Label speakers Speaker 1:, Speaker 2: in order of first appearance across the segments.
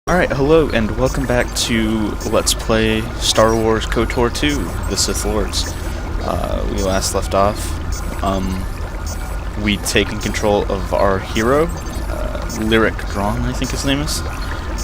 Speaker 1: Alright, hello and welcome back to Let's Play Star Wars KOTOR 2, The Sith Lords. We last left off, we'd taken control of our hero, Lyric Drawn, I think his name is,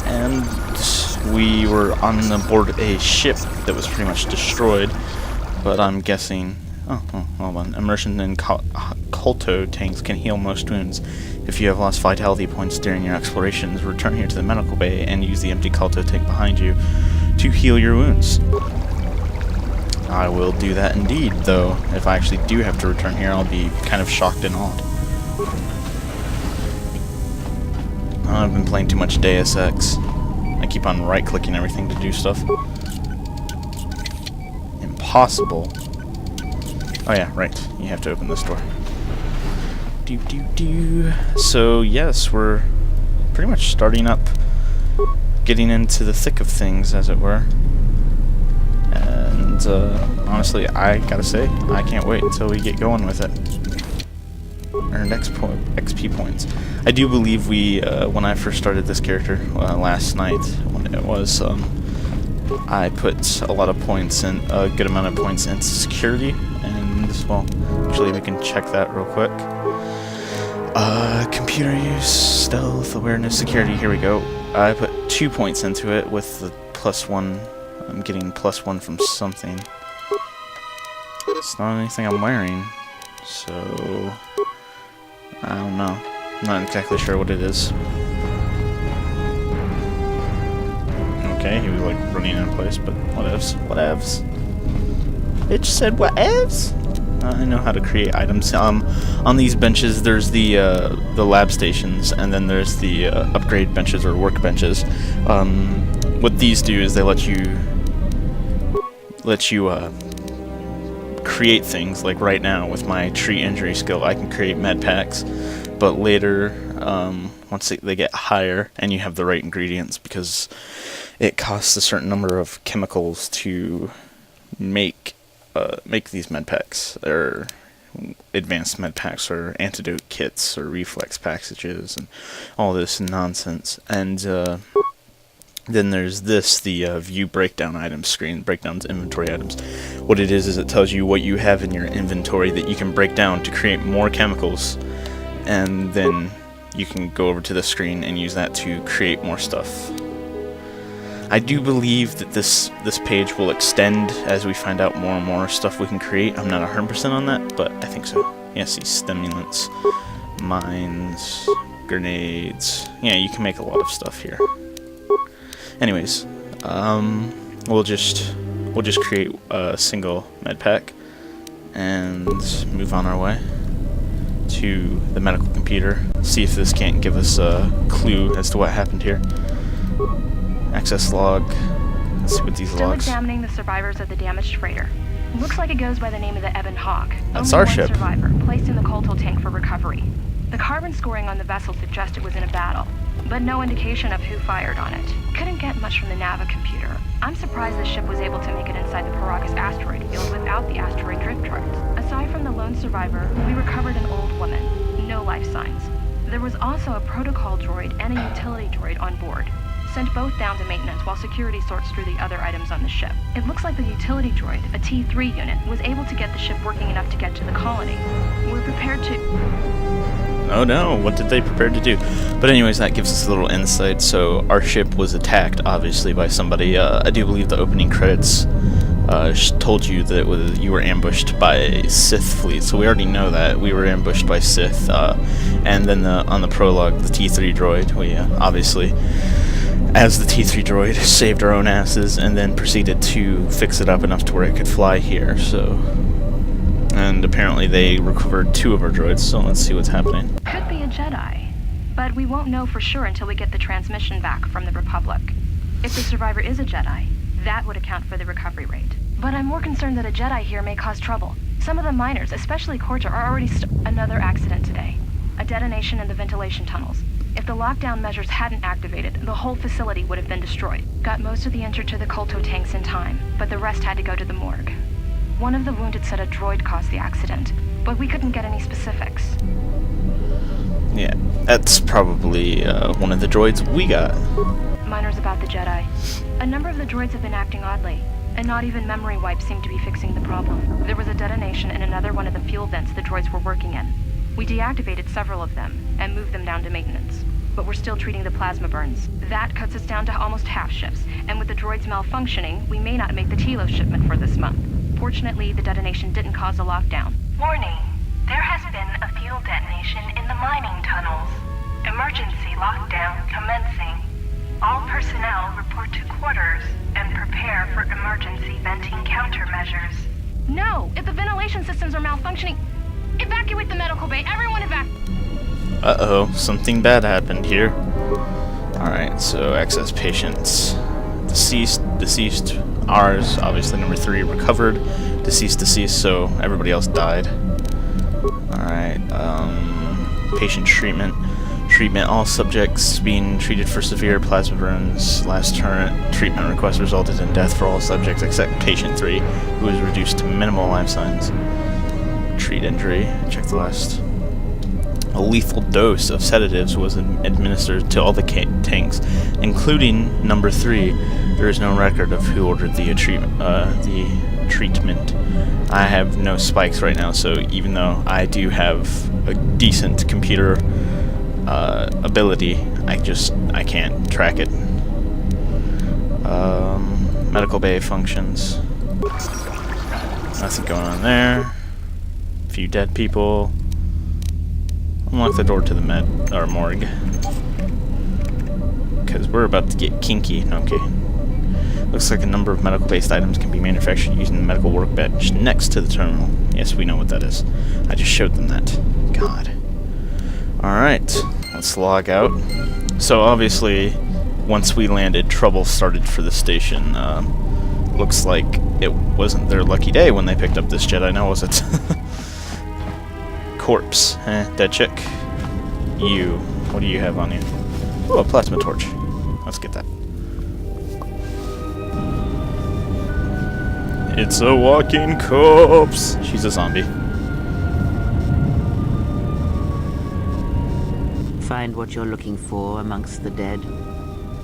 Speaker 1: and we were on board a ship that was pretty much destroyed, but I'm guessing... hold on. Immersion in Kolto tanks can heal most wounds. If you have lost vitality points during your explorations, return here to the medical bay and use the empty Kolto tank behind you to heal your wounds. I will do that indeed, though if I actually do have to return here, I'll be kind of shocked and awed. I've been playing too much Deus Ex. I keep on right-clicking everything to do stuff. Impossible. Oh yeah, right. You have to open this door. So yes, we're pretty much starting up, getting into the thick of things, as it were. And honestly, I gotta say, I can't wait until we get going with it. Earned XP points. I do believe we, when I first started this character last night, when it was, I put a lot of points in, a good amount of points into security, and well, actually we can check that real quick. Computer use, stealth, awareness, security, here we go. I put 2 points into it with the +1. I'm getting +1 from something. It's not anything I'm wearing, so I don't know. I'm not exactly sure what it is. Okay, he was like running in place, but whatevs. Whatevs. It just said whatevs. I know how to create items. On these benches, there's the lab stations, and then there's the upgrade benches or work benches. What these do is they let you create things. Like right now, with my tree injury skill, I can create med packs. But later, once they get higher, and you have the right ingredients, because it costs a certain number of chemicals to make these med packs, or advanced med packs, or antidote kits, or reflex packages, and all this nonsense. And then there's this, the view breakdown items screen, breakdowns inventory items. What it is it tells you what you have in your inventory that you can break down to create more chemicals, and then you can go over to the screen and use that to create more stuff. I do believe that this page will extend as we find out more and more stuff we can create. I'm not 100% on that, but I think so. Yes, these stimulants, mines, grenades. Yeah, you can make a lot of stuff here. Anyways, we'll just create a single med pack and move on our way to the medical computer. See if this can't give us a clue as to what happened here. Access log. Let's see what these
Speaker 2: Still
Speaker 1: logs.
Speaker 2: Examining the survivors of the damaged freighter. Looks like it goes by the name of the Ebon Hawk.
Speaker 1: That's
Speaker 2: Only
Speaker 1: our
Speaker 2: one
Speaker 1: ship.
Speaker 2: survivor, placed in the Kolto tank for recovery. The carbon scoring on the vessel suggests it was in a battle, but no indication of who fired on it. Couldn't get much from the Nava computer. I'm surprised the ship was able to make it inside the Paragus asteroid field without the asteroid drift charts. Aside from the lone survivor, we recovered an old woman. No life signs. There was also a protocol droid and a utility droid on board. Sent both down to maintenance while security sorts through the other items on the ship. It looks like the utility droid, a T3 unit, was able to get the ship working enough to get to the colony. We're prepared to...
Speaker 1: Oh no, what did they prepare to do? But anyways, that gives us a little insight. So our ship was attacked, obviously, by somebody. I do believe the opening credits told you that you were ambushed by a Sith fleet. So we already know that. We were ambushed by Sith. And then on the prologue, the T3 droid, we obviously... as the T3 droid, saved our own asses and then proceeded to fix it up enough to where it could fly here, so... And apparently they recovered 2 of our droids, so let's see what's happening.
Speaker 2: Could be a Jedi, but we won't know for sure until we get the transmission back from the Republic. If the survivor is a Jedi, that would account for the recovery rate. But I'm more concerned that a Jedi here may cause trouble. Some of the miners, especially Korta, are already another accident today. A detonation in the ventilation tunnels. If the lockdown measures hadn't activated, the whole facility would have been destroyed. Got most of the injured to the Kolto tanks in time, but the rest had to go to the morgue. One of the wounded said a droid caused the accident, but we couldn't get any specifics.
Speaker 1: Yeah, that's probably one of the droids we got.
Speaker 2: Miners Jedi. A number of the droids have been acting oddly, and not even memory wipes seem to be fixing the problem. There was a detonation in another one of the fuel vents the droids were working in. We deactivated several of them and moved them down to maintenance. But we're still treating the plasma burns. That cuts us down to almost half shifts, and with the droids malfunctioning, we may not make the Telos shipment for this month. Fortunately, the detonation didn't cause a lockdown.
Speaker 3: Warning. There has been a fuel detonation in the mining tunnels. Emergency lockdown commencing. All personnel report to quarters and prepare for emergency venting countermeasures.
Speaker 2: No! If the ventilation systems are malfunctioning, evacuate the medical bay. Everyone evacuate.
Speaker 1: Uh-oh, something bad happened here. Alright, so access patients. Deceased. Ours, obviously number 3, recovered. Deceased, so everybody else died. Alright, patient treatment. All subjects being treated for severe plasma burns. Last treatment request resulted in death for all subjects except patient 3, who was reduced to minimal life signs. Treat injury. Check the last. A lethal dose of sedatives was administered to all the tanks, including number 3. There is no record of who ordered the treatment. I have no spikes right now, so even though I do have a decent computer ability, I can't track it. Medical bay functions. Nothing going on there. A few dead people. Unlock the door to the morgue. Because we're about to get kinky. Okay. Looks like a number of medical-based items can be manufactured using the medical workbench next to the terminal. Yes, we know what that is. I just showed them that. God. Alright. Let's log out. So obviously, once we landed, trouble started for the station. Looks like it wasn't their lucky day when they picked up this Jedi, now was it? Corpse. Dead chick. You. What do you have on you? Oh, a plasma torch. Let's get that. It's a walking corpse. She's a zombie.
Speaker 4: Find what you're looking for amongst the dead.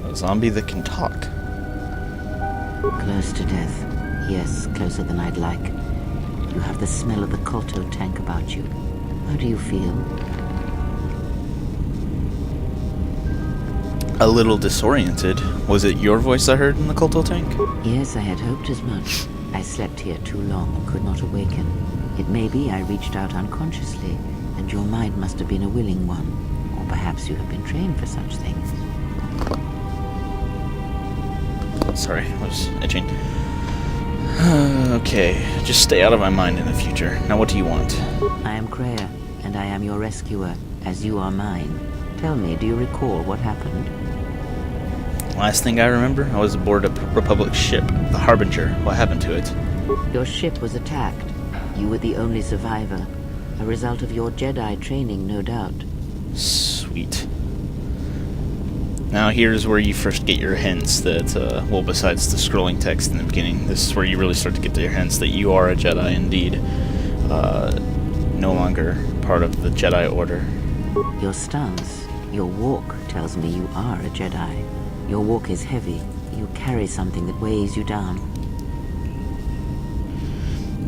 Speaker 1: A zombie that can talk.
Speaker 4: Close to death. Yes, closer than I'd like. You have the smell of the Kolto tank about you. How do you feel?
Speaker 1: A little disoriented. Was it your voice I heard in the Kolto tank?
Speaker 4: Yes, I had hoped as much. I slept here too long and could not awaken. It may be I reached out unconsciously, and your mind must have been a willing one. Or perhaps you have been trained for such things.
Speaker 1: Sorry, I was itching. Okay, just stay out of my mind in the future. Now what do you want?
Speaker 4: I am Kreia, and I am your rescuer, as you are mine. Tell me, do you recall what happened?
Speaker 1: Last thing I remember, I was aboard a Republic ship, the Harbinger. What happened to it?
Speaker 4: Your ship was attacked. You were the only survivor. A result of your Jedi training, no doubt.
Speaker 1: Sweet. Now here's where you first get your hints that, well, besides the scrolling text in the beginning, this is where you really start to get your hints that you are a Jedi indeed. No longer part of the Jedi Order.
Speaker 4: Your stance, your walk tells me you are a Jedi. Your walk is heavy. You carry something that weighs you down.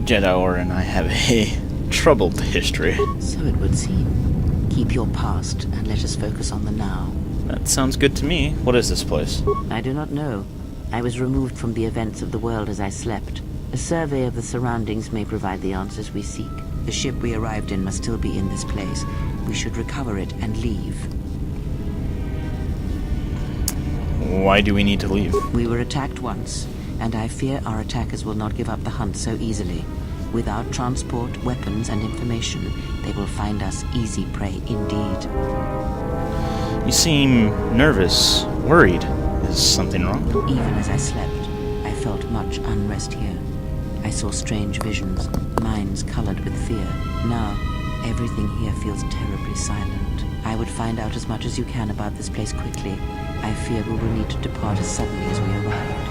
Speaker 1: Jedi Order and I have a troubled history.
Speaker 4: So it would seem. Keep your past and let us focus on the now.
Speaker 1: That sounds good to me. What is this place?
Speaker 4: I do not know. I was removed from the events of the world as I slept. A survey of the surroundings may provide the answers we seek. The ship we arrived in must still be in this place. We should recover it and leave.
Speaker 1: Why do we need to leave?
Speaker 4: We were attacked once, and I fear our attackers will not give up the hunt so easily. Without transport, weapons, and information, they will find us easy prey indeed.
Speaker 1: You seem nervous, worried. Is something wrong?
Speaker 4: Even as I slept, I felt much unrest here. I saw strange visions, minds colored with fear. Now, everything here feels terribly silent. I would find out as much as you can about this place quickly. I fear we will need to depart as suddenly as we arrived.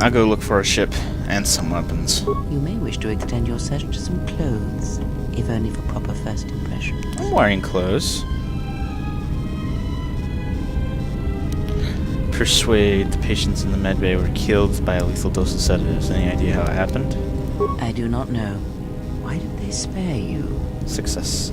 Speaker 1: I'll go look for a ship and some weapons.
Speaker 4: You may wish to extend your search to some clothes, if only for proper first impressions.
Speaker 1: I'm wearing clothes. persuade the patients in the medbay were killed by a lethal dose of sedatives. Any idea how it happened?
Speaker 4: I do not know. Why did they spare you?
Speaker 1: Success.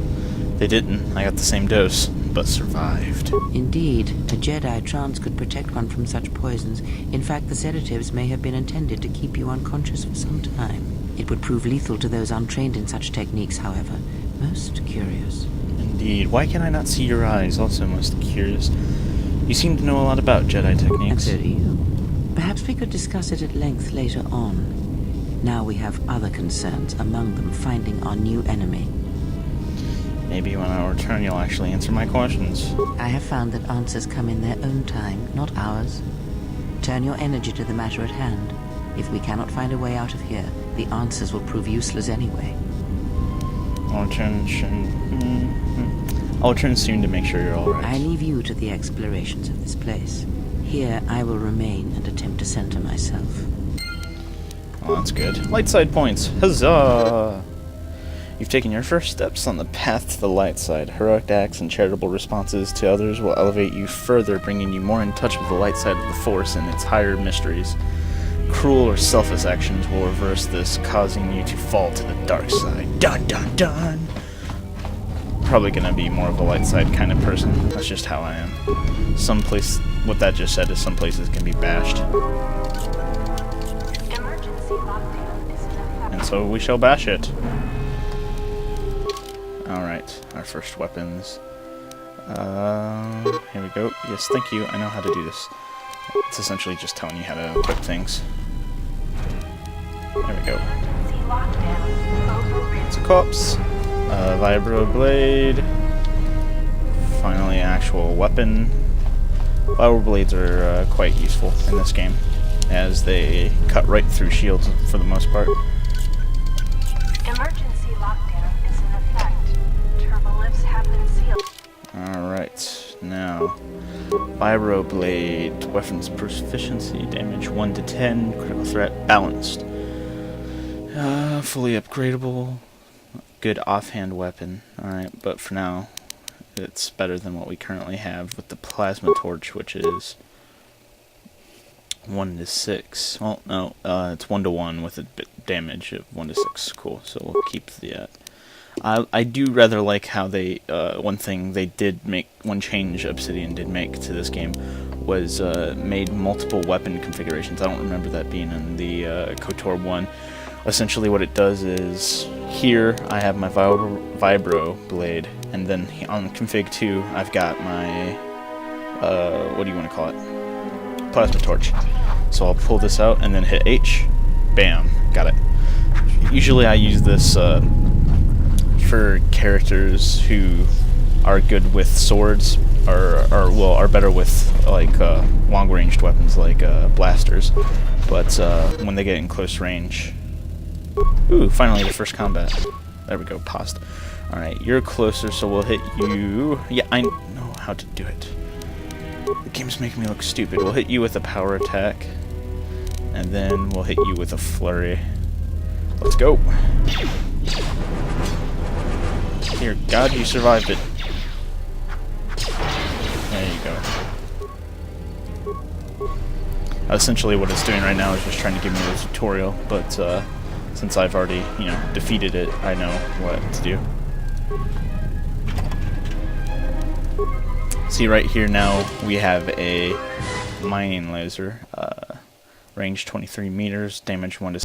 Speaker 1: They didn't. I got the same dose, but survived.
Speaker 4: Indeed, a Jedi trance could protect one from such poisons. In fact, the sedatives may have been intended to keep you unconscious for some time. It would prove lethal to those untrained in such techniques, however. Most curious.
Speaker 1: Indeed. Why can I not see your eyes? Also most curious. You seem to know a lot about Jedi
Speaker 4: And
Speaker 1: techniques.
Speaker 4: so do you. Perhaps we could discuss it at length later on. Now we have other concerns, among them finding our new enemy.
Speaker 1: Maybe when I return you'll actually answer my questions.
Speaker 4: I have found that answers come in their own time, not ours. Turn your energy to the matter at hand. If we cannot find a way out of here, the answers will prove useless anyway.
Speaker 1: I'll return soon to make sure you're alright.
Speaker 4: I leave you to the explorations of this place. Here I will remain and attempt to center myself.
Speaker 1: Oh, that's good. Light side points. Huzzah! You've taken your first steps on the path to the light side. Heroic acts and charitable responses to others will elevate you further, bringing you more in touch with the light side of the Force and its higher mysteries. Cruel or selfless actions will reverse this, causing you to fall to the dark side. Dun dun dun! Probably gonna be more of a light side kind of person. That's just how I am. What that just said is some places can be bashed.
Speaker 3: Emergency lockdown is in effect.
Speaker 1: And so we shall bash it. Alright, our first weapons. Here we go. Yes, thank you. I know how to do this. It's essentially just telling you how to equip things. There we go.
Speaker 3: Emergency lockdown overridden.
Speaker 1: It's a corpse. Vibro blade. Finally, an actual weapon. Vibro blades are quite useful in this game, as they cut right through shields for the most part.
Speaker 3: Emergency lockdown is in effect. Turbo lifts have been sealed.
Speaker 1: Alright, now. Vibro blade. Weapons proficiency. Damage 1 to 10. Critical threat balanced. Fully upgradable. Good offhand weapon. Alright, but for now, it's better than what we currently have with the plasma torch, which is 1 to 6. Well, no, it's 1 to 1 with a damage of 1 to 6. Cool, so we'll keep that. I do rather like how they, one thing they did make, one change Obsidian did make to this game was made multiple weapon configurations. I don't remember that being in the KOTOR 1. Essentially what it does is, here I have my Vibro blade, and then on config 2 I've got my, what do you want to call it? Plasma torch. So I'll pull this out and then hit H. Bam. Got it. Usually I use this for characters who are good with swords, or are better with like long-ranged weapons like blasters. But when they get in close range, ooh, finally the first combat. There we go, paused. Alright, you're closer, so we'll hit you. Yeah, I know how to do it. The game's making me look stupid. We'll hit you with a power attack, and then we'll hit you with a flurry. Let's go. Dear God, you survived it. There you go. Essentially what it's doing right now is just trying to give me the tutorial, but since I've already, defeated it, I know what to do. See, right here now we have a mining laser, range 23 meters, damage 1 to